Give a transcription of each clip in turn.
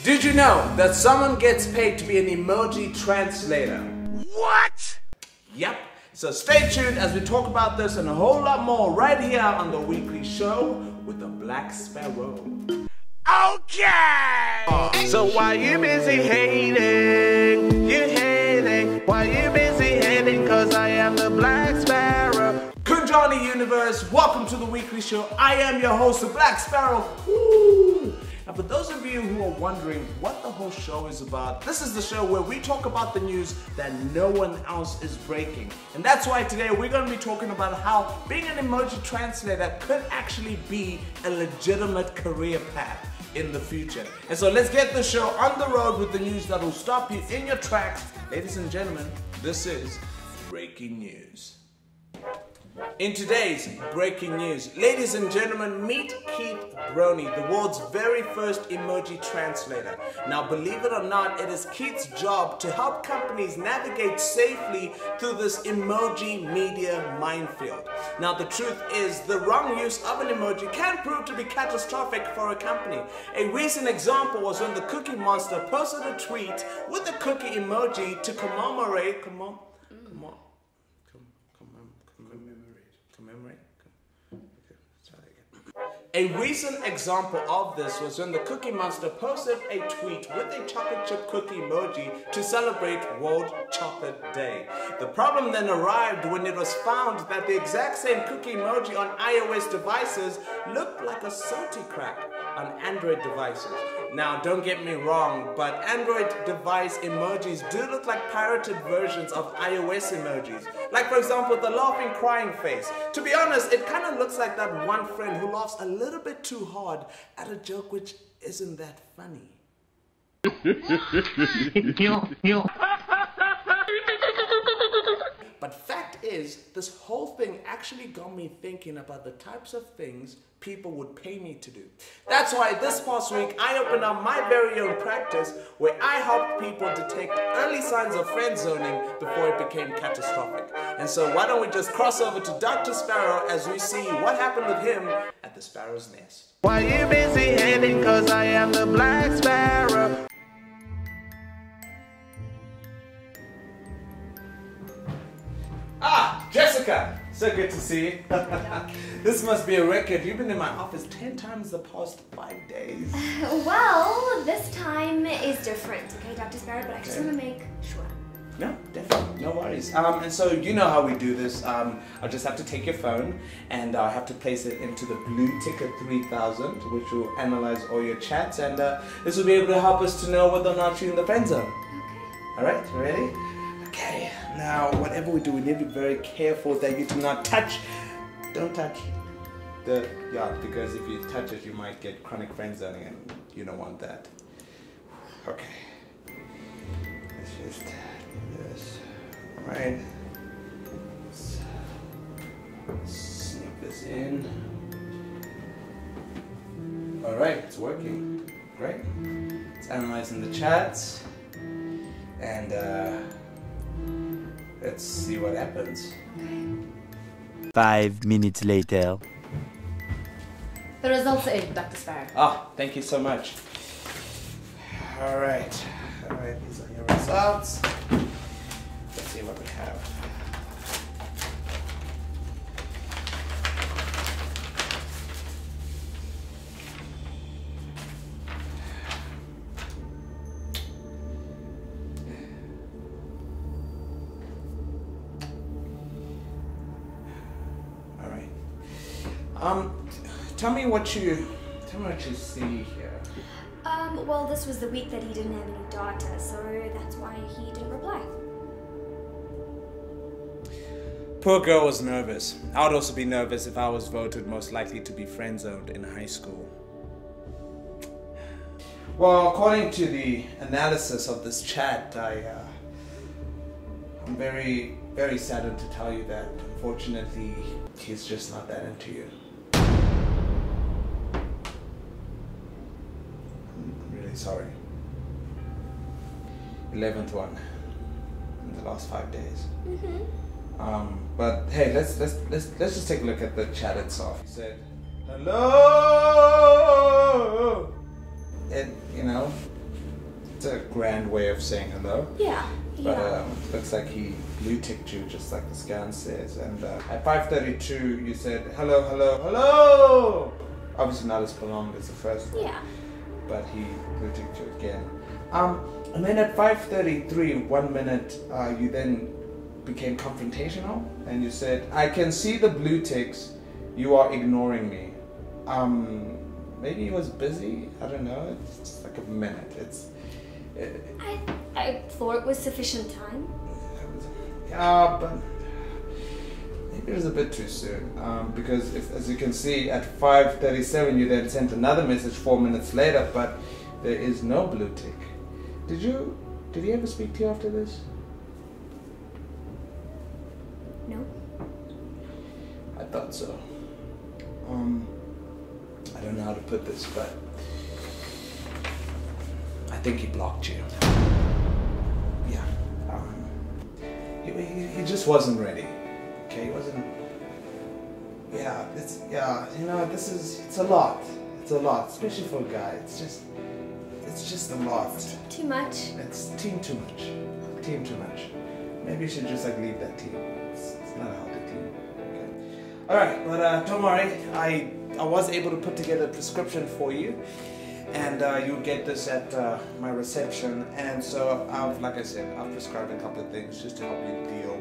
Did you know that someone gets paid to be an emoji translator? What? Yep. So stay tuned as we talk about this and a whole lot more right here on the weekly show with the Dr Sparrow. Okay! So why you busy hating? You hating? Why you busy hating? Cause I am the Dr Sparrow. Kunjani Universe, welcome to the weekly show. I am your host, the Dr Sparrow. Woo! Now for those of you who are wondering what the whole show is about, this is the show where we talk about the news that no one else is breaking. And that's why today we're going to be talking about how being an emoji translator could actually be a legitimate career path in the future. And so let's get the show on the road with the news that will stop you in your tracks. Ladies and gentlemen, this is breaking news. In today's breaking news, ladies and gentlemen, meet Keith Brony, the world's very first emoji translator. Now, believe it or not, it is Keith's job to help companies navigate safely through this emoji media minefield. Now, the truth is, the wrong use of an emoji can prove to be catastrophic for a company. A recent example was when the Cookie Monster posted a tweet with the cookie emoji to commemorate. A recent example of this was when the Cookie Monster posted a tweet with a chocolate chip cookie emoji to celebrate World Chocolate Day. The problem then arrived when it was found that the exact same cookie emoji on iOS devices looked like a salty crack on Android devices. Now, don't get me wrong, but Android device emojis do look like pirated versions of iOS emojis. Like, for example, the laughing crying face. To be honest, it kind of looks like that one friend who laughs a little bit too hard at a joke which isn't that funny. But fact is, this whole thing actually got me thinking about the types of things people would pay me to do. That's why this past week I opened up my very own practice where I helped people detect early signs of friend zoning before it became catastrophic. And so why don't we just cross over to Dr. Sparrow as we see what happened with him at the Sparrow's Nest. Why you busy hating? Cause I am the Dr Sparrow. Ah, Jessica! So good to see you. This must be a record. You've been in my office 10 times the past 5 days. Well, this time is different, okay, Dr. Sparrow, but I just want to make sure. No, definitely, no worries. And so you know how we do this. I'll just have to take your phone and I'll have to place it into the blue ticket 3000, which will analyze all your chats, and this will be able to help us to know whether or not you're in the friend zone. Okay. Alright, ready? Okay, now whatever we do, we need to be very careful that you do not touch. Don't touch the yacht, because if you touch it, you might get chronic friend zoning, and you don't want that. Okay. Let's just do this. Alright. Sneak this in. Alright, it's working. Great. It's analyzing the chats. And let's see what happens. Okay. 5 minutes later. The results are in, Dr. Sparrow. Ah, thank you so much. Alright, these are your results. Let's see what we have. Tell me what you see here. Well, this was the week that he didn't have any data, so that's why he didn't reply. Poor girl was nervous. I would also be nervous if I was voted most likely to be friend zoned in high school. Well, according to the analysis of this chat, I'm very, very saddened to tell you that unfortunately he's just not that into you. Sorry. 11th one in the last 5 days. But hey, let's just take a look at the chat itself. He said, "Hello," and you know, It's a grand way of saying hello. Yeah. But looks like he blue ticked you just like the scan says. And at 5:32 you said hello, hello, hello. Obviously not as prolonged as the first one. Yeah. But he blue ticked you again. And then at 5:33, 1 minute, you then became confrontational and you said, I can see the blue ticks, you are ignoring me. Maybe he was busy, I don't know, it's just like a minute. I thought it was sufficient time. Yeah, but maybe it was a bit too soon. Because as you can see, at 5:37 you then sent another message 4 minutes later, but there is no blue tick. Did he ever speak to you after this? No. I thought so. I don't know how to put this, but I think he blocked you. Yeah. He just wasn't ready. Okay, he wasn't. Yeah, it's a lot. It's a lot, especially for a guy. It's just a lot. Too much. It's team too much. Team too much. Maybe you should just like leave that team. It's not a healthy team. Okay. All right, but don't worry. I was able to put together a prescription for you, and you'll get this at my reception. And so like I said, I've prescribed a couple of things just to help you deal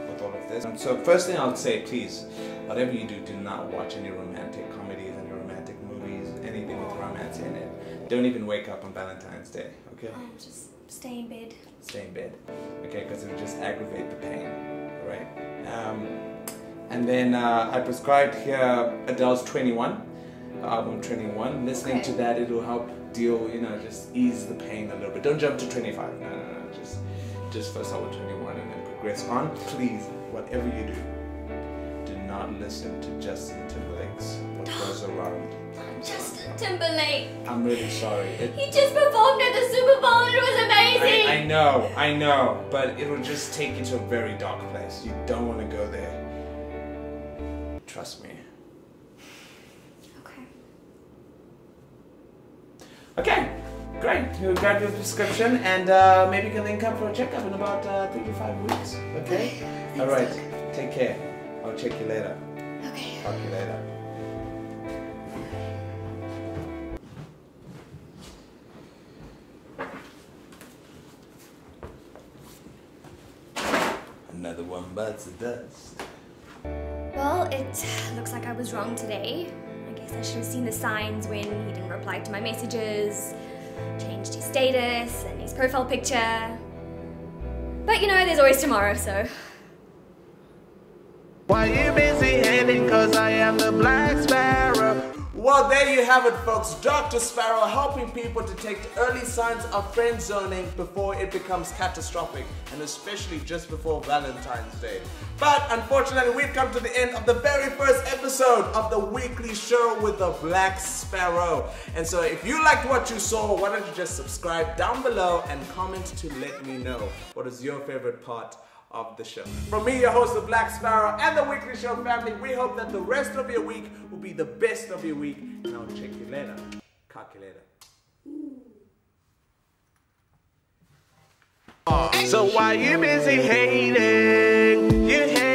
with all of this. And so first thing I would say, please, whatever you do not watch any romantic comedies, any romantic movies, anything with romance in it. Don't even wake up on Valentine's Day, okay? Just stay in bed. Stay in bed, okay? Because it will just aggravate the pain, all right? And then I prescribed here Adele's 21, album 21. Listening to that, it will help deal, just ease the pain a little bit. Don't jump to 25, no. Just first start with 21 and then progress on. Please, whatever you do not listen to Justin Timberlake's What Goes Around. Justin Timberlake. I'm really sorry. He just performed at the Super Bowl and it was amazing. I know, but it will just take you to a very dark place. You don't want to go there. Trust me. Okay, great. You'll grab your prescription and maybe you can then come for a checkup in about 3 to 5 weeks. Okay? All right. Take care. I'll check you later. Okay. Talk to you later. Another one bites the dust. Well, it looks like I was wrong today. I guess I should have seen the signs when he didn't reply to my messages, changed his status and his profile picture. But there's always tomorrow, so. Why you busy hating? Cause I am the Black Sparrow. Well, there you have it, folks. Dr. Sparrow helping people to take early signs of friend zoning before it becomes catastrophic, and especially just before Valentine's Day. But unfortunately, we've come to the end of the very first episode of the weekly show with the Black Sparrow. And so if you liked what you saw, why don't you just subscribe down below and comment to let me know what is your favorite part of the show. From me, your host, the Black Sparrow, and the Weekly Show family, we hope that the rest of your week will be the best of your week, and I'll check you later. Calculator. So why you busy hating? You hate